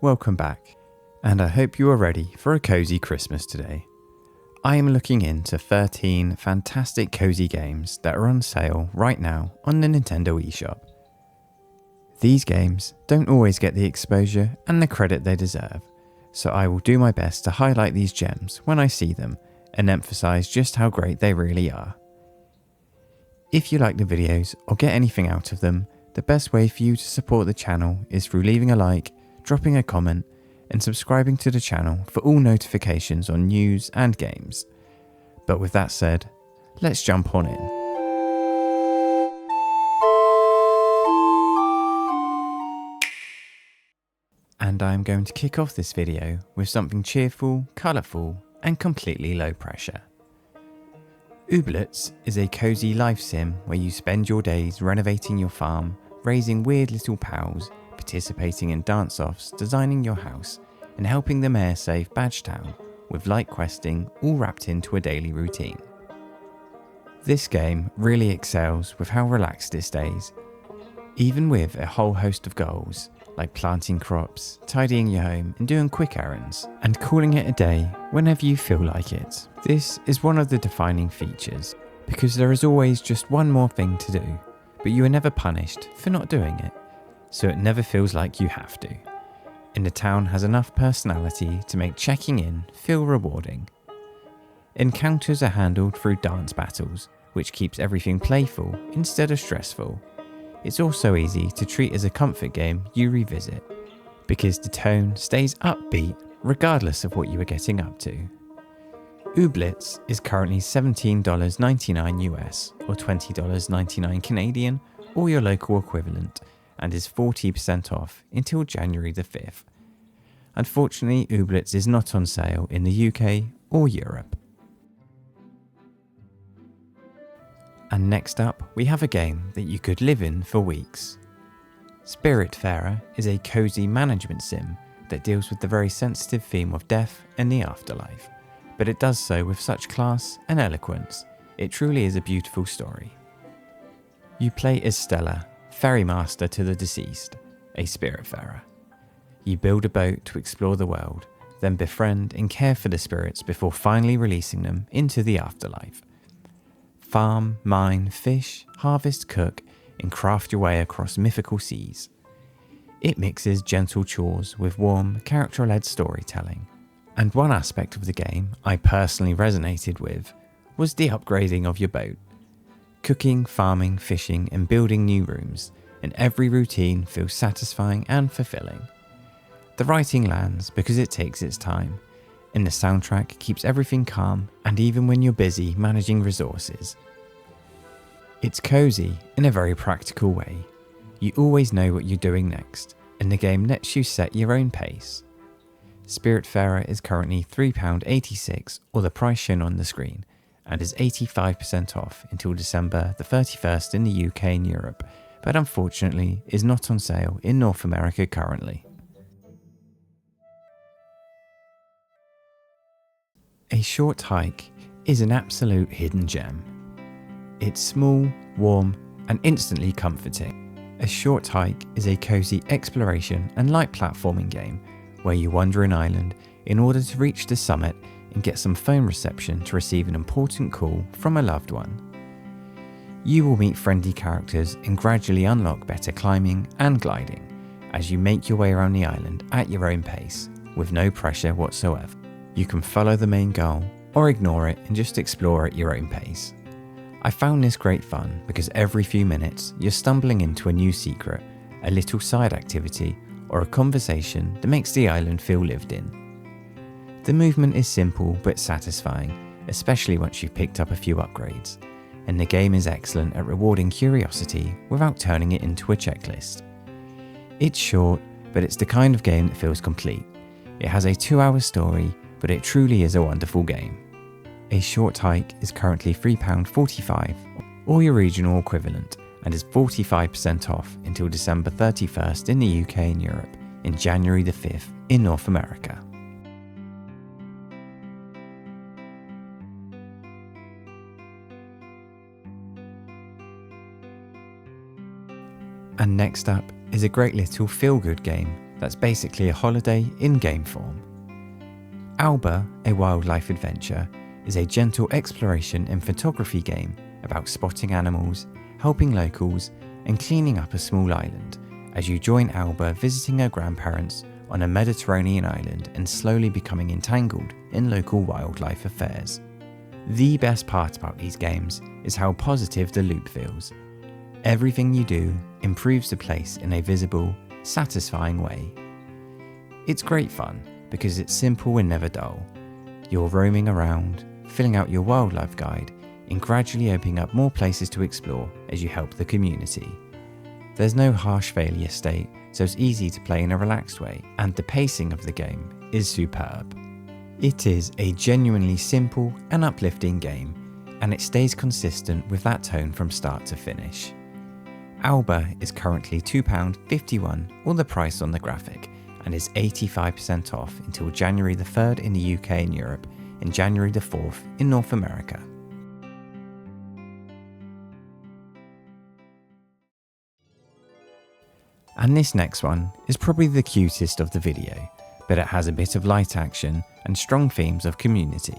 welcome back, and I hope you are ready for a cozy Christmas today. I am looking into 13 fantastic cozy games that are on sale right now on the Nintendo eShop. These games don't always get the exposure and the credit they deserve, so I will do my best to highlight these gems when I see them and emphasize just how great they really are. If you like the videos or get anything out of them, the best way for you to support the channel is through leaving a like, dropping a comment, and subscribing to the channel for all notifications on news and games. But with that said, let's jump on in. And I'm going to kick off this video with something cheerful, colourful, and completely low pressure. Ooblets is a cozy life sim where you spend your days renovating your farm, raising weird little pals, participating in dance-offs, designing your house, and helping the mayor save Badgetown, with light questing all wrapped into a daily routine. This game really excels with how relaxed it stays, even with a whole host of goals, like planting crops, tidying your home, and doing quick errands, and calling it a day whenever you feel like it. This is one of the defining features, because there is always just one more thing to do, but you are never punished for not doing it, so it never feels like you have to. And the town has enough personality to make checking in feel rewarding. Encounters are handled through dance battles, which keeps everything playful instead of stressful. It's also easy to treat as a comfort game you revisit, because the tone stays upbeat regardless of what you are getting up to. Ooblets is currently $17.99 US or $20.99 Canadian or your local equivalent, and is 40% off until January the 5th. Unfortunately, Ooblets is not on sale in the UK or Europe. And next up, we have a game that you could live in for weeks. Spiritfarer is a cozy management sim that deals with the very sensitive theme of death and the afterlife, but it does so with such class and eloquence. It truly is a beautiful story. You play as Stella, ferrymaster to the deceased, a Spiritfarer. You build a boat to explore the world, then befriend and care for the spirits before finally releasing them into the afterlife. Farm, mine, fish, harvest, cook, and craft your way across mythical seas. It mixes gentle chores with warm, character-led storytelling. And one aspect of the game I personally resonated with was the upgrading of your boat. Cooking, farming, fishing, and building new rooms, and every routine feels satisfying and fulfilling. The writing lands because it takes its time, and the soundtrack keeps everything calm, and even when you're busy managing resources. It's cozy in a very practical way. You always know what you're doing next, and the game lets you set your own pace. Spiritfarer is currently £3.86 or the price shown on the screen, and is 85% off until December the 31st in the UK and Europe, but unfortunately is not on sale in North America currently. A Short Hike is an absolute hidden gem. It's small, warm, and instantly comforting. A Short Hike is a cozy exploration and light platforming game where you wander an island in order to reach the summit and get some phone reception to receive an important call from a loved one. You will meet friendly characters and gradually unlock better climbing and gliding as you make your way around the island at your own pace, with no pressure whatsoever. You can follow the main goal or ignore it and just explore at your own pace. I found this great fun because every few minutes you're stumbling into a new secret, a little side activity, or a conversation that makes the island feel lived in. The movement is simple but satisfying, especially once you've picked up a few upgrades, and the game is excellent at rewarding curiosity without turning it into a checklist. It's short, but it's the kind of game that feels complete. It has a 2-hour story, but it truly is a wonderful game. A Short Hike is currently £3.45 or your regional equivalent, and is 45% off until December 31st in the UK and Europe, and January the 5th in North America. And next up is a great little feel-good game that's basically a holiday in game form. Alba, a wildlife adventure, is a gentle exploration and photography game about spotting animals, helping locals, and cleaning up a small island as you join Alba visiting her grandparents on a Mediterranean island and slowly becoming entangled in local wildlife affairs. The best part about these games is how positive the loop feels. Everything you do improves the place in a visible, satisfying way. It's great fun because it's simple and never dull. You're roaming around, filling out your wildlife guide, and gradually opening up more places to explore as you help the community. There's no harsh failure state, so it's easy to play in a relaxed way, and the pacing of the game is superb. It is a genuinely simple and uplifting game, and it stays consistent with that tone from start to finish. Alba is currently £2.51, or the price on the graphic, and is 85% off until January the 3rd in the UK and Europe, and January the 4th in North America. And this next one is probably the cutest of the video, but it has a bit of light action and strong themes of community.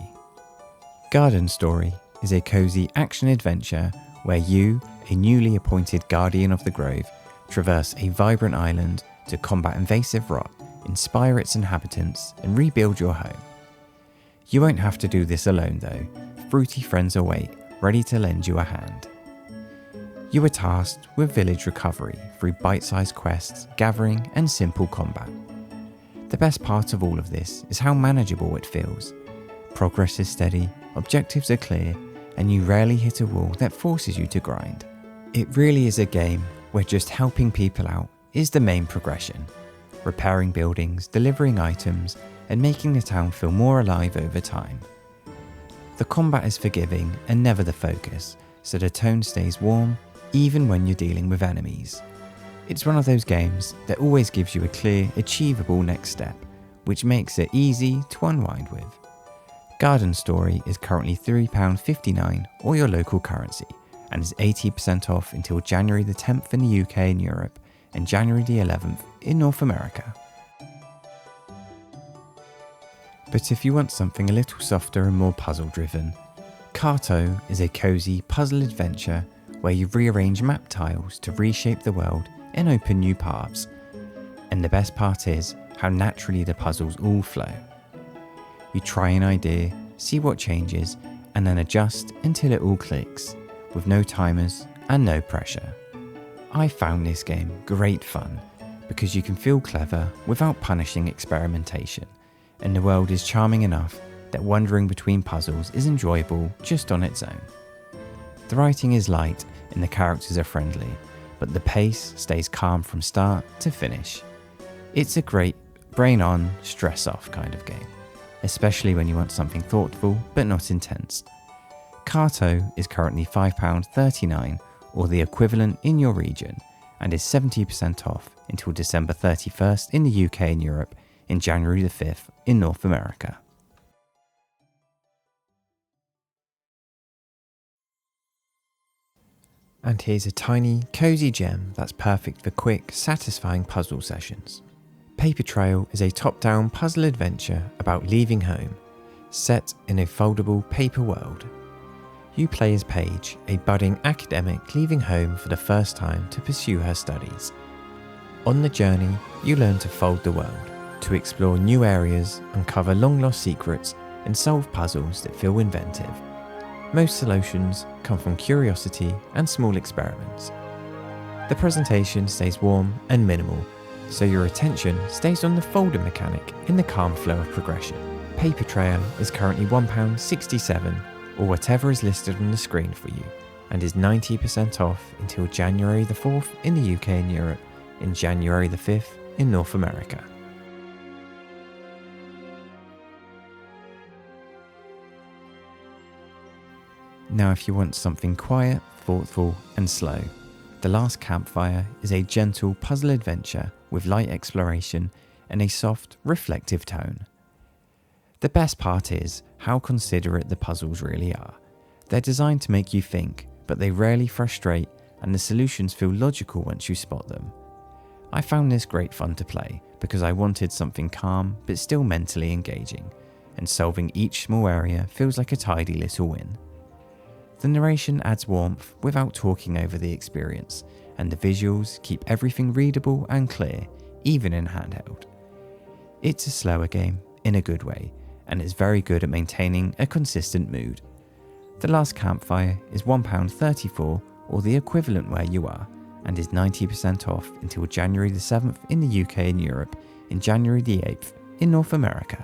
Garden Story is a cozy action adventure where you, a newly appointed guardian of the grove, traverse a vibrant island to combat invasive rot, inspire its inhabitants, and rebuild your home. You won't have to do this alone though. Fruity friends await, ready to lend you a hand. You are tasked with village recovery through bite-sized quests, gathering, and simple combat. The best part of all of this is how manageable it feels. Progress is steady, objectives are clear, and you rarely hit a wall that forces you to grind. It really is a game where just helping people out is the main progression. Repairing buildings, delivering items, and making the town feel more alive over time. The combat is forgiving and never the focus, so the tone stays warm even when you're dealing with enemies. It's one of those games that always gives you a clear, achievable next step, which makes it easy to unwind with. Garden Story is currently £3.59 or your local currency, and is 80% off until January the 10th in the UK and Europe, and January the 11th in North America. But if you want something a little softer and more puzzle driven, Carto is a cozy puzzle adventure where you rearrange map tiles to reshape the world and open new paths. And the best part is how naturally the puzzles all flow. You try an idea, see what changes, and then adjust until it all clicks, with no timers and no pressure. I found this game great fun because you can feel clever without punishing experimentation, and the world is charming enough that wandering between puzzles is enjoyable just on its own. The writing is light and the characters are friendly, but the pace stays calm from start to finish. It's a great brain on, stress off kind of game, especially when you want something thoughtful but not intense. Carto is currently £5.39 or the equivalent in your region, and is 70% off until December 31st in the UK and Europe, in January the 5th in North America. And here's a tiny, cozy gem that's perfect for quick, satisfying puzzle sessions. Paper Trail is a top-down puzzle adventure about leaving home, set in a foldable paper world. You play as Paige, a budding academic leaving home for the first time to pursue her studies. On the journey, you learn to fold the world, to explore new areas, uncover long-lost secrets, and solve puzzles that feel inventive. Most solutions come from curiosity and small experiments. The presentation stays warm and minimal, so your attention stays on the folder mechanic in the calm flow of progression. Paper Trail is currently £1.67 or whatever is listed on the screen for you, and is 90% off until January the 4th in the UK and Europe, and January the 5th in North America. Now if you want something quiet, thoughtful and slow, The Last Campfire is a gentle puzzle adventure with light exploration and a soft, reflective tone. The best part is how considerate the puzzles really are. They're designed to make you think, but they rarely frustrate, and the solutions feel logical once you spot them. I found this great fun to play because I wanted something calm but still mentally engaging, and solving each small area feels like a tidy little win. The narration adds warmth without talking over the experience, and the visuals keep everything readable and clear, even in handheld. It's a slower game, in a good way, and is very good at maintaining a consistent mood. The Last Campfire is £1.34 or the equivalent where you are, and is 90% off until January the 7th in the UK and Europe, and January the 8th in North America.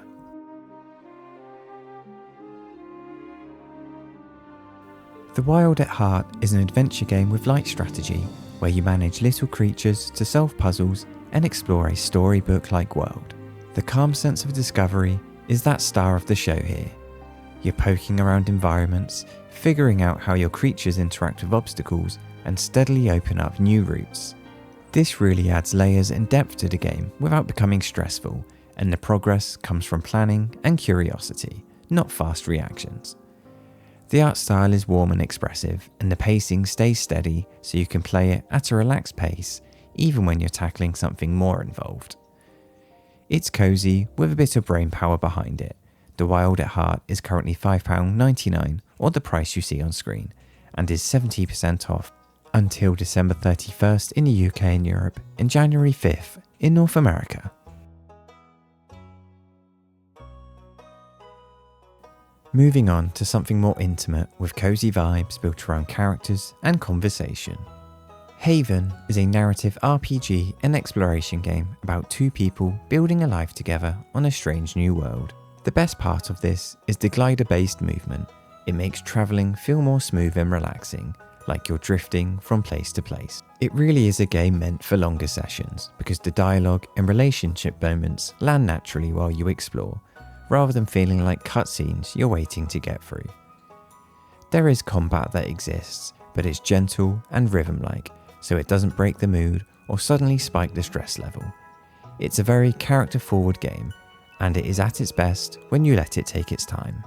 The Wild at Heart is an adventure game with light strategy where you manage little creatures to solve puzzles and explore a storybook-like world. The calm sense of discovery is that star of the show here. You're poking around environments, figuring out how your creatures interact with obstacles, and steadily open up new routes. This really adds layers and depth to the game without becoming stressful, and the progress comes from planning and curiosity, not fast reactions. The art style is warm and expressive, and the pacing stays steady so you can play it at a relaxed pace, even when you're tackling something more involved. It's cozy with a bit of brain power behind it. The Wild at Heart is currently £5.99 or the price you see on screen, and is 70% off until December 31st in the UK and Europe, and January 5th in North America. Moving on to something more intimate with cozy vibes built around characters and conversation. Haven is a narrative RPG and exploration game about two people building a life together on a strange new world. The best part of this is the glider-based movement. It makes travelling feel more smooth and relaxing, like you're drifting from place to place. It really is a game meant for longer sessions because the dialogue and relationship moments land naturally while you explore, rather than feeling like cutscenes you're waiting to get through. There is combat that exists, but it's gentle and rhythm-like, so it doesn't break the mood or suddenly spike the stress level. It's a very character-forward game, and it is at its best when you let it take its time.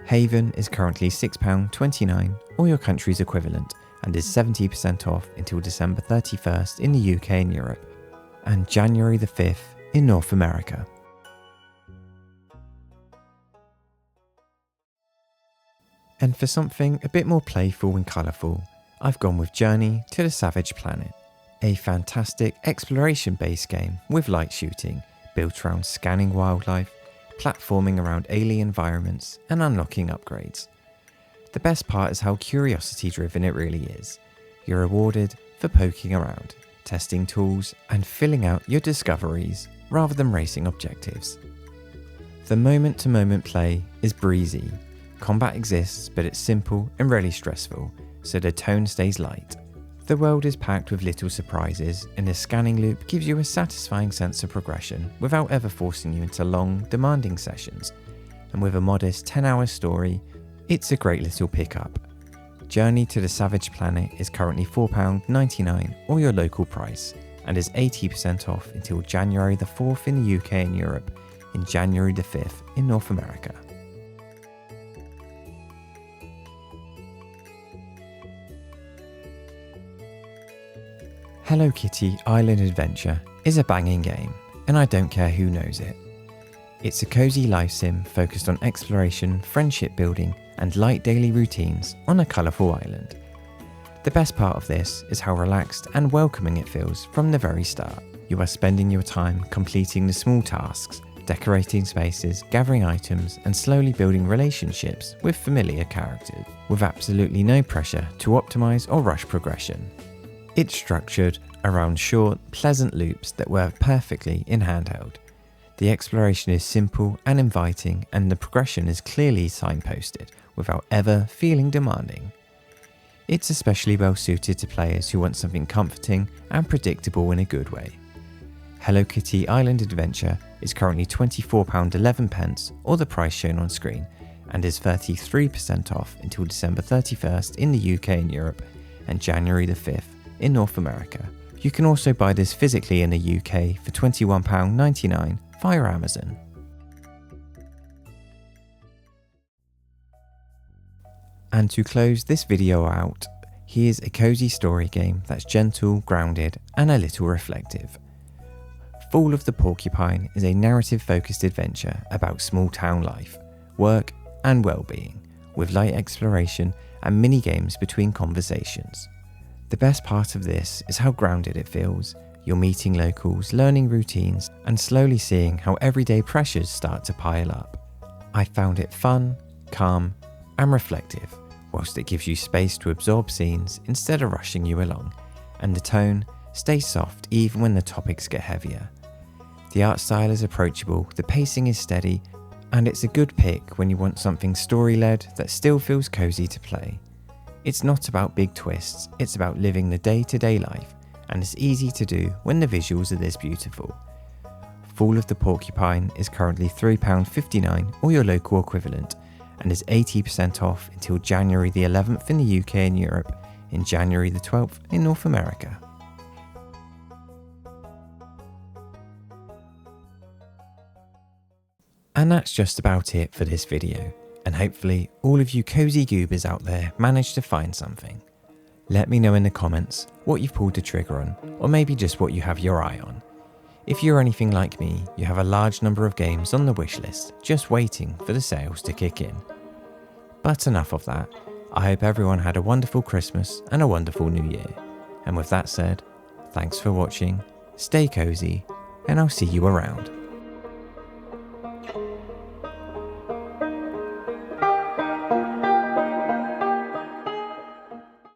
Haven is currently £6.29 or your country's equivalent, and is 70% off until December 31st in the UK and Europe, and January the 5th in North America. And for something a bit more playful and colourful, I've gone with Journey to the Savage Planet, a fantastic exploration-based game with light shooting, built around scanning wildlife, platforming around alien environments, and unlocking upgrades. The best part is how curiosity-driven it really is. You're rewarded for poking around, testing tools, and filling out your discoveries rather than racing objectives. The moment-to-moment play is breezy. Combat exists, but it's simple and rarely stressful, so the tone stays light. The world is packed with little surprises, and the scanning loop gives you a satisfying sense of progression without ever forcing you into long, demanding sessions. And with a modest 10-hour story, it's a great little pickup. Journey to the Savage Planet is currently £4.99 or your local price, and is 80% off until January the 4th in the UK and Europe, and January the 5th in North America. Hello Kitty Island Adventure is a banging game, and I don't care who knows it. It's a cozy life sim focused on exploration, friendship building, and light daily routines on a colourful island. The best part of this is how relaxed and welcoming it feels from the very start. You are spending your time completing the small tasks, decorating spaces, gathering items, and slowly building relationships with familiar characters, with absolutely no pressure to optimise or rush progression. It's structured around short, pleasant loops that work perfectly in handheld. The exploration is simple and inviting, and the progression is clearly signposted without ever feeling demanding. It's especially well suited to players who want something comforting and predictable in a good way. Hello Kitty Island Adventure is currently £24.11 or the price shown on screen, and is 33% off until December 31st in the UK and Europe, and January the 5th in North America. You can also buy this physically in the UK for £21.99 via Amazon. And to close this video out, here's a cozy story game that's gentle, grounded, and a little reflective. Fall of the Porcupine is a narrative-focused adventure about small-town life, work and well-being, with light exploration and mini-games between conversations. The best part of this is how grounded it feels. You're meeting locals, learning routines, and slowly seeing how everyday pressures start to pile up. I found it fun, calm, and reflective, whilst it gives you space to absorb scenes instead of rushing you along, and the tone stays soft even when the topics get heavier. The art style is approachable, the pacing is steady, and it's a good pick when you want something story-led that still feels cozy to play. It's not about big twists, it's about living the day-to-day life, and it's easy to do when the visuals are this beautiful. Fall of the Porcupine is currently £3.59 or your local equivalent, and is 80% off until January the 11th in the UK and Europe, in January the 12th in North America. And that's just about it for this video, and hopefully all of you cozy goobers out there managed to find something. Let me know in the comments what you've pulled the trigger on, or maybe just what you have your eye on. If you're anything like me, you have a large number of games on the wishlist just waiting for the sales to kick in. But enough of that. I hope everyone had a wonderful Christmas and a wonderful New Year. And with that said, thanks for watching, stay cozy, and I'll see you around.